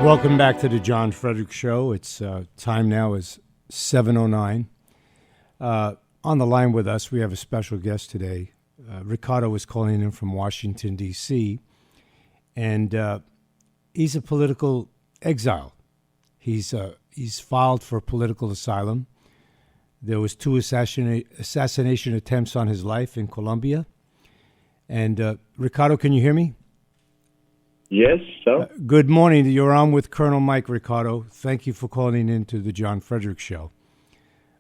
Welcome back to the John Fredericks Show. It's time now is 7:09. On the line with us, we have a special guest today. Ricardo is calling in from Washington, D.C., and he's a political exile. He's filed for political asylum. There was 2 assassination attempts on his life in Colombia. And Ricardo, can you hear me? Yes, sir. Good morning. You're on with Colonel Mike Ricardo. Thank you for calling in to the John Fredericks Show.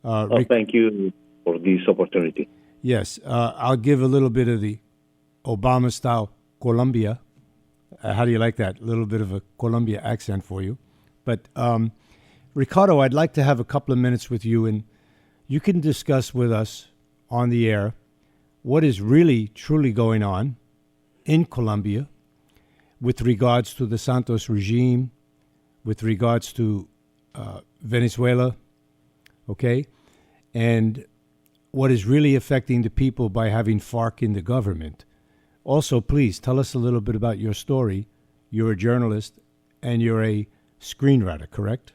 Thank you for this opportunity. Yes. I'll give a little bit of the Obama-style Colombia. How do you like that? A little bit of a Colombia accent for you. But, Ricardo, I'd like to have a couple of minutes with you, and you can discuss with us on the air what is really, truly going on in Colombia with regards to the Santos regime, with regards to Venezuela, okay, and what is really affecting the people by having FARC in the government. Also, please tell us a little bit about your story. You're a journalist and you're a screenwriter, correct?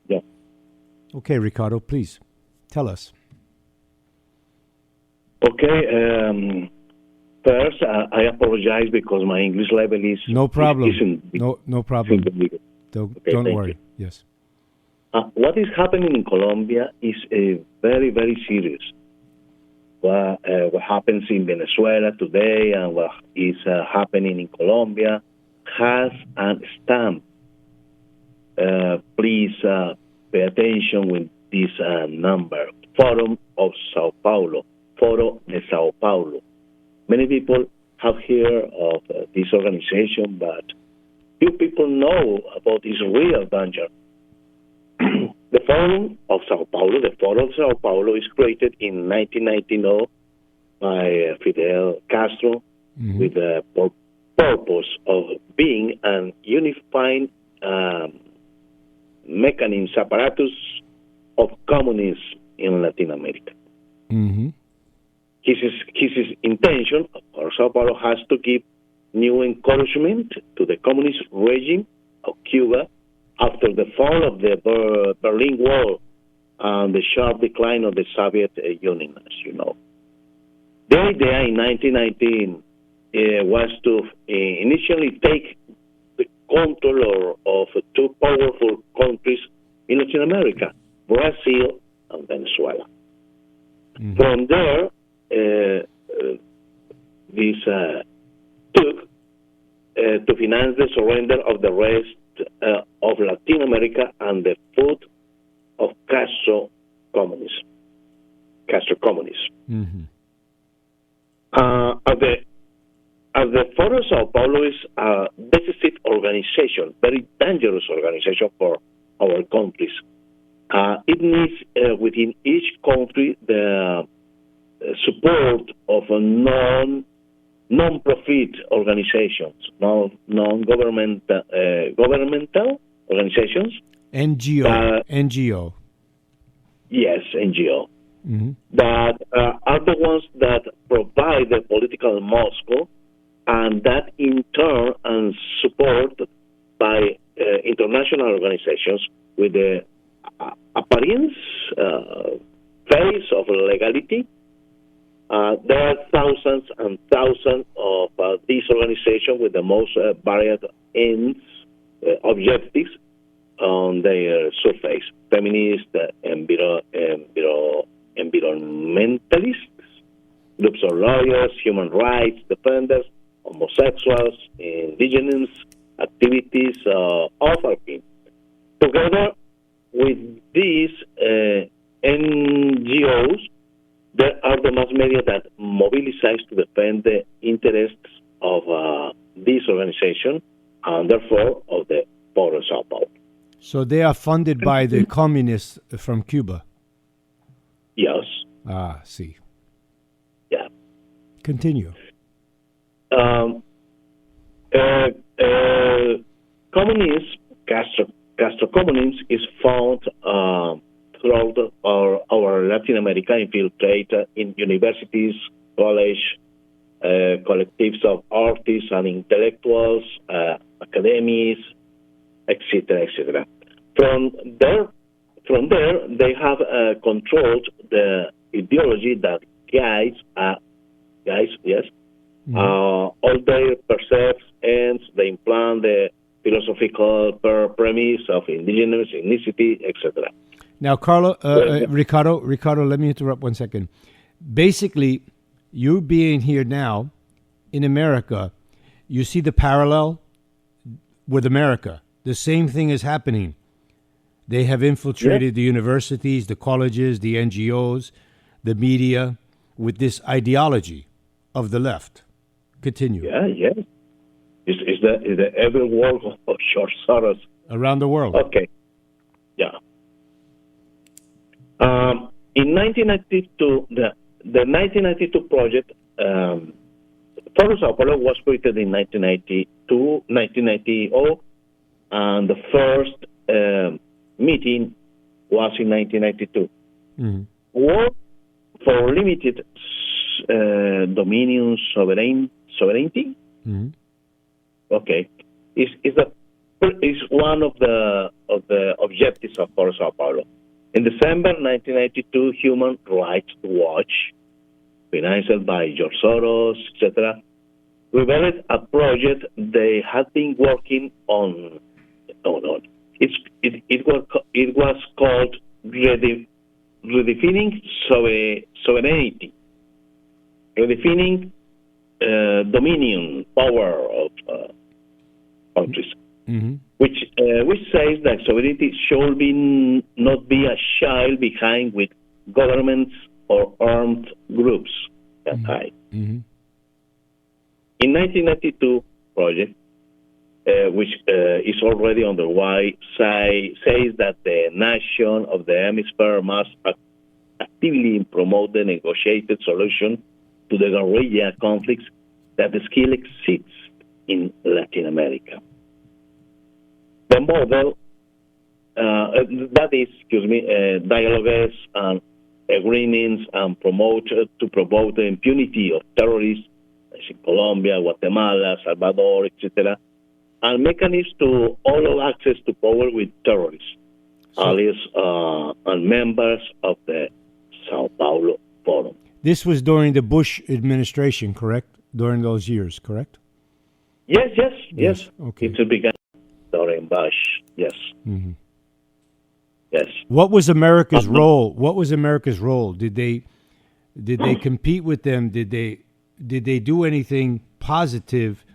Yeah. Okay, Ricardo, please tell us. Okay. First, I apologize because my English level is no problem. No problem. Okay, don't worry. You. Yes. What is happening in Colombia is very, very serious. What happens in Venezuela today and what is happening in Colombia has a stamp. Please pay attention with this number. Forum of Sao Paulo. Foro de Sao Paulo. Many people have heard of this organization, but few people know about this real danger. The Forum of Sao Paulo is created in 1990 by Fidel Castro with the purpose of being an unifying mechanism, apparatus of communists in Latin America. Mm-hmm. His intention, of course, Sao Paulo has to give new encouragement to the communist regime of Cuba after the fall of the Berlin Wall and the sharp decline of the Soviet Union, as you know. The idea in 1919 was to initially take the control of 2 powerful countries in Latin America, Brazil and Venezuela. Mm-hmm. From there, this took to finance the surrender of the rest of Latin America and the foot of Castro communism. Mm-hmm. As the Foro de Sao Paulo is a decisive organization, very dangerous organization for our countries. It needs within each country the support of a non-profit organizations, non-governmental organizations. NGO. Yes, NGO. Mm-hmm. That are the ones that provide the political Moscow, and that in turn and supported by international organizations with the appearance, face of legality. There are thousands and thousands of these organizations with the most varied ends, objectives on their surface. Feminists, environmentalists, groups of lawyers, human rights defenders, homosexuals, indigenous activities of our people. Together with these NGOs, there are the mass media that mobilize to defend the interests of this organization and therefore of the Foro de Sao Paulo. So they are funded by the communists from Cuba? Yes. Ah, see. Yeah. Continue. Communism, Castro communism is found throughout our Latin America, infiltrated in universities, college, collectives of artists and intellectuals, academies, etc., etc. From there, they have controlled the ideology that guides, yes, all their percepts, and they implant the philosophical premise of indigenous ethnicity, etc. Now, Ricardo, let me interrupt 1 second. Basically, you being here now in America, you see the parallel with America. The same thing is happening. They have infiltrated the universities, the colleges, the NGOs, the media with this ideology of the left. Continue. Yeah. Is the every world of George Soros around the world? Okay. Yeah. In 1992, the 1992 project, Foro Sao Paulo was created in 1990, and the first meeting was in 1992. Work for limited dominion sovereignty. Okay, is one of the objectives of Foro Sao Paulo. In December 1992, Human Rights Watch, financed by George Soros, etc., revealed a project they had been working on. It was called redefining sovereignty, redefining dominion power of countries, which says that sovereignty should not be a child behind with governments or armed groups. In 1992 project, which is already underway, says that the nation of the hemisphere must actively promote the negotiated solution to the guerrilla conflicts that still exists in Latin America. The model, dialogues and agreements and promote the impunity of terrorists in Colombia, Guatemala, Salvador, etc., and mechanisms to allow access to power with terrorists, allies, and members of the Sao Paulo Forum. This was during the Bush administration, correct? During those years, correct? Yes. Okay. It began during Bush. Yes. Yes. What was America's role? Did they compete with them? Did they do anything positive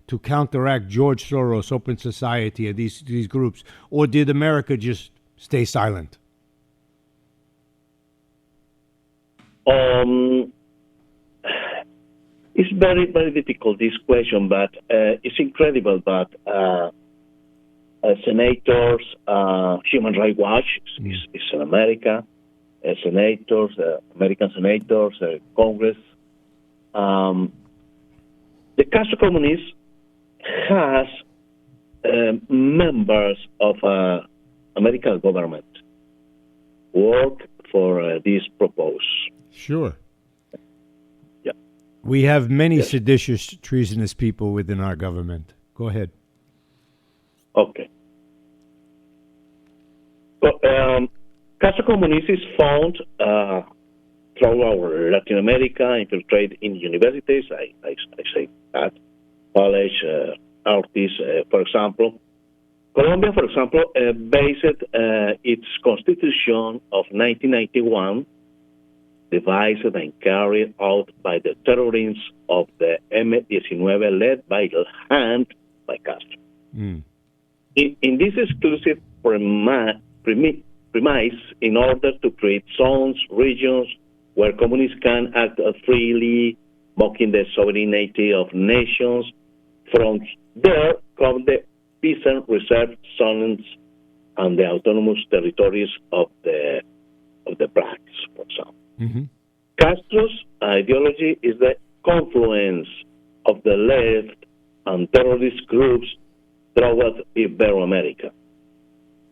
to counteract George Soros, Open Society, and these groups, or did America just stay silent? It's very, very difficult, this question, but it's incredible. But senators, Human Rights Watch is in America, senators, American senators, Congress. The Castro Communists has members of American government work for this purpose. Sure. Yeah. We have many seditious, treasonous people within our government. Go ahead. Okay. Castro Communists is found throughout our Latin America, infiltrate in universities. I say that. College, artists, for example. Colombia, for example, based its constitution of 1991, devised and carried out by the terrorists of the M19 led by Castro. In this exclusive premise, in order to create zones, regions where communists can act freely, mocking the sovereignty of nations. From there come the peasant reserve zones and the autonomous territories of the blacks, for example. Castro's ideology is the confluence of the left and terrorist groups throughout Ibero-America.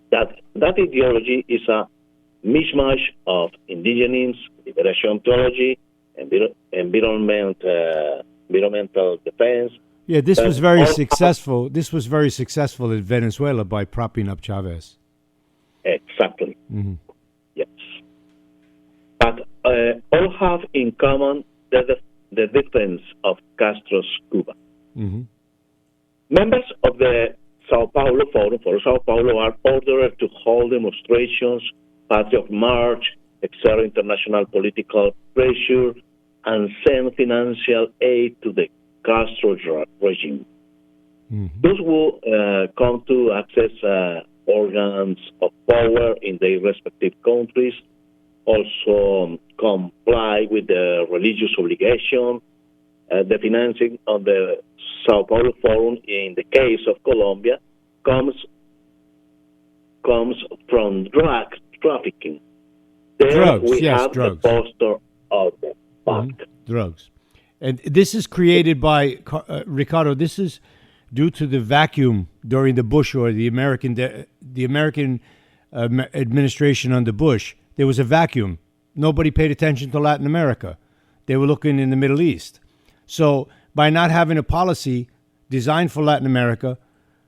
That ideology is a mishmash of indigenous liberation theology, environmental defense, Yeah, this was very successful. This was very successful in Venezuela by propping up Chavez. Exactly. Mm-hmm. Yes. But all have in common the defense of Castro's Cuba. Mm-hmm. Members of the Sao Paulo Forum for Sao Paulo are ordered to hold demonstrations, Patriot March, exert international political pressure, and send financial aid to the Castro regime. Mm-hmm. Those who come to access organs of power in their respective countries also comply with the religious obligation. The financing of the Sao Paulo Forum, in the case of Colombia, comes from drug trafficking. There we have drugs. the poster of the FARC. Drugs. And this is created by, Ricardo, this is due to the vacuum during the Bush or the American administration under Bush. There was a vacuum. Nobody paid attention to Latin America. They were looking in the Middle East. So by not having a policy designed for Latin America,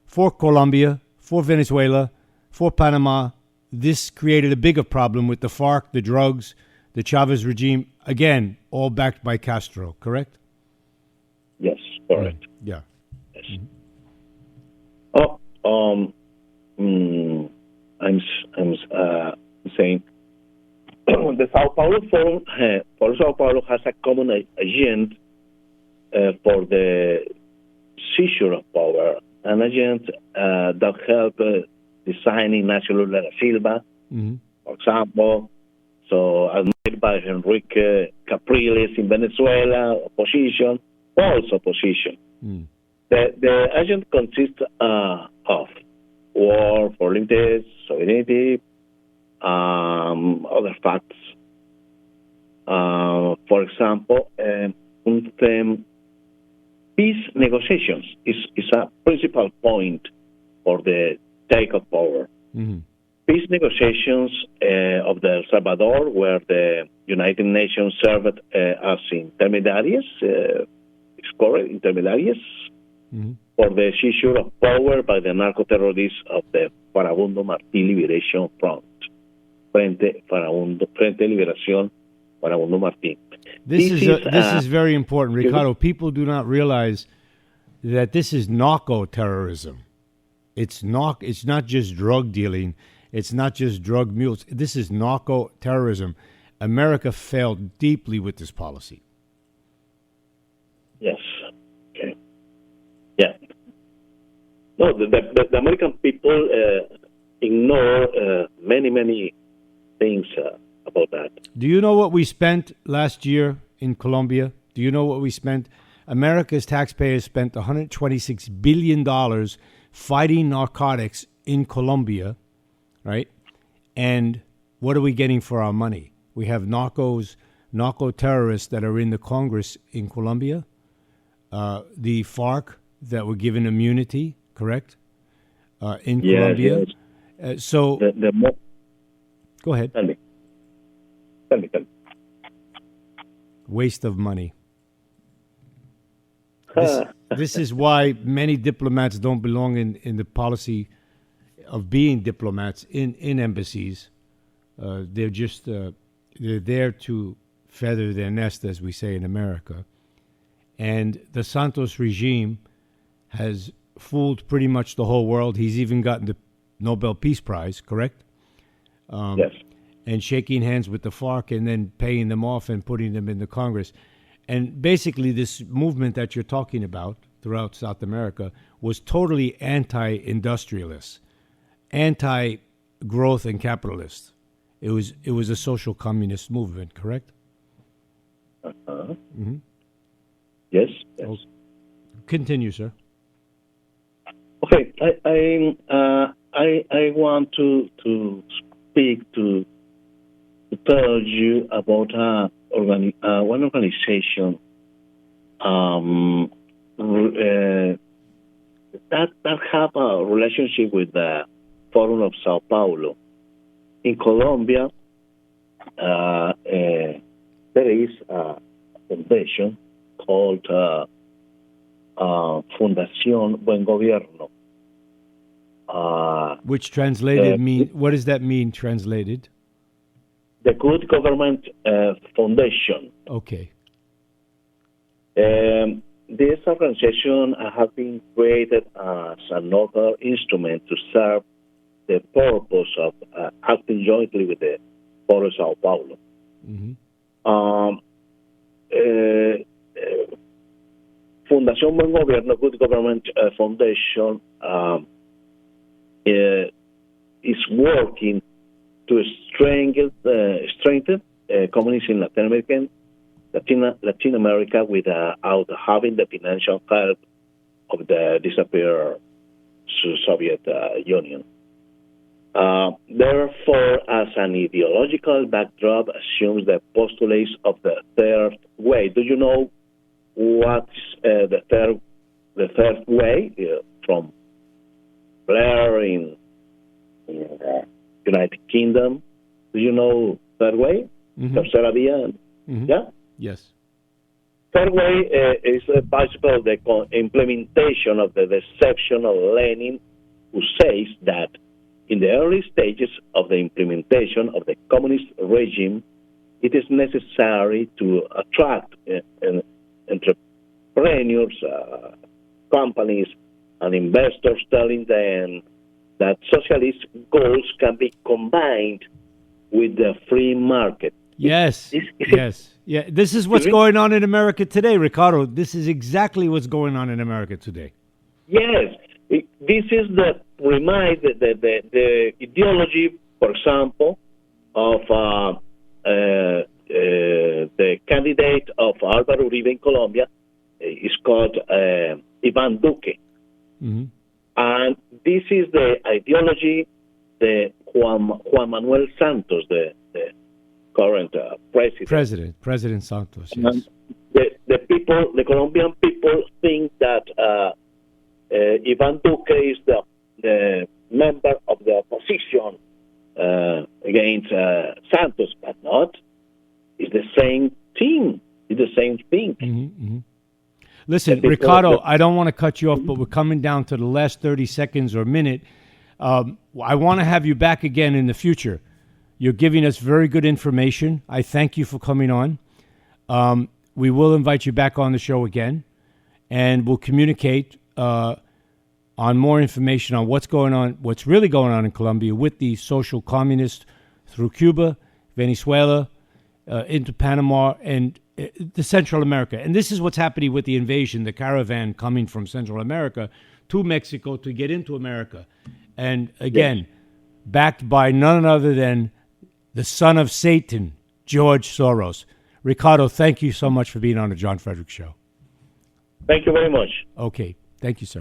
for Colombia, for Venezuela, for Panama, this created a bigger problem with the FARC, the drugs, the Chavez regime, again, all backed by Castro, correct? Yes, correct. Yeah. Yes. Mm-hmm. I'm saying the Sao Paulo Forum for Sao Paulo has a common agent for the seizure of power, an agent that helped designing Ignacio Lula da Silva, for example. So, admired by Enrique Capriles in Venezuela, opposition, false opposition. The agent consists of war for limited sovereignty, other facts. For example, peace negotiations is a principal point for the take of power. Mm-hmm. Peace negotiations of the El Salvador, where the United Nations served as intermediaries, for the seizure of power by the narco-terrorists of the Farabundo Martí Liberation Front, Frente Liberación Farabundo Martí. This is very important, Ricardo. People do not realize that this is narco-terrorism. It's not just drug dealing. It's not just drug mules. This is narco-terrorism. America failed deeply with this policy. Yes. Okay. Yeah. No, the American people ignore many things about that. Do you know what we spent last year in Colombia? Do you know what we spent? America's taxpayers spent $126 billion fighting narcotics in Colombia, right? And what are we getting for our money? We have narco-terrorists that are in the Congress in Colombia, the FARC that were given immunity, correct? In Colombia. Yes. Go ahead. Tell me. Waste of money. This is why many diplomats don't belong in the policy of being diplomats in embassies. They're just they're there to feather their nest, as we say in America. And the Santos regime has fooled pretty much the whole world. He's even gotten the Nobel Peace Prize, correct? Yes. And shaking hands with the FARC and then paying them off and putting them in the Congress. And basically this movement that you're talking about throughout South America was totally anti-industrialist, anti-growth and capitalist. It was a social communist movement, correct? Mm-hmm. Yes. Oh, continue, sir. Okay, I want to speak to tell you about one organization that have a relationship with the Forum of Sao Paulo. In Colombia, there is a foundation called Fundación Buen Gobierno. Which translated mean, what does that mean translated? The Good Government Foundation. Okay. This organization has been created as another instrument to serve the purpose of acting jointly with the Port of Sao Paulo. Mm-hmm. Fundación Buen Gobierno, Good Government Foundation, is working to strengthen communities in Latin America without having the financial help of the disappeared Soviet Union. Therefore, as an ideological backdrop, assumes the postulates of the third way. Do you know what's the third way from Blair in the United Kingdom? Do you know third way? Mm-hmm. Tercera vía? Mm-hmm. Yeah? Yes. Third way is the principle of the implementation of the deception of Lenin, who says that in the early stages of the implementation of the communist regime, it is necessary to attract entrepreneurs, companies, and investors, telling them that socialist goals can be combined with the free market. Yes. Yes. Yeah. This is what's going on in America today, Ricardo. This is exactly what's going on in America today. Yes. This is the ideology, for example, of the candidate of Álvaro Uribe in Colombia is called Iván Duque. Mm-hmm. And this is the ideology the Juan Manuel Santos, the current President Santos. Yes. The Colombian people think that Iván Duque is the member of the opposition against Santos, but not. It's the same team. It's the same thing. Mm-hmm, mm-hmm. Listen, Ricardo, I don't want to cut you off, but we're coming down to the last 30 seconds or minute. I want to have you back again in the future. You're giving us very good information. I thank you for coming on. We will invite you back on the show again, and we'll communicate on more information on what's going on, what's really going on in Colombia with the social communists through Cuba, Venezuela, into Panama, and to Central America. And this is what's happening with the invasion, the caravan coming from Central America to Mexico to get into America. And again, backed by none other than the son of Satan, George Soros. Ricardo, thank you so much for being on the John Fredericks Show. Thank you very much. Okay. Thank you, sir.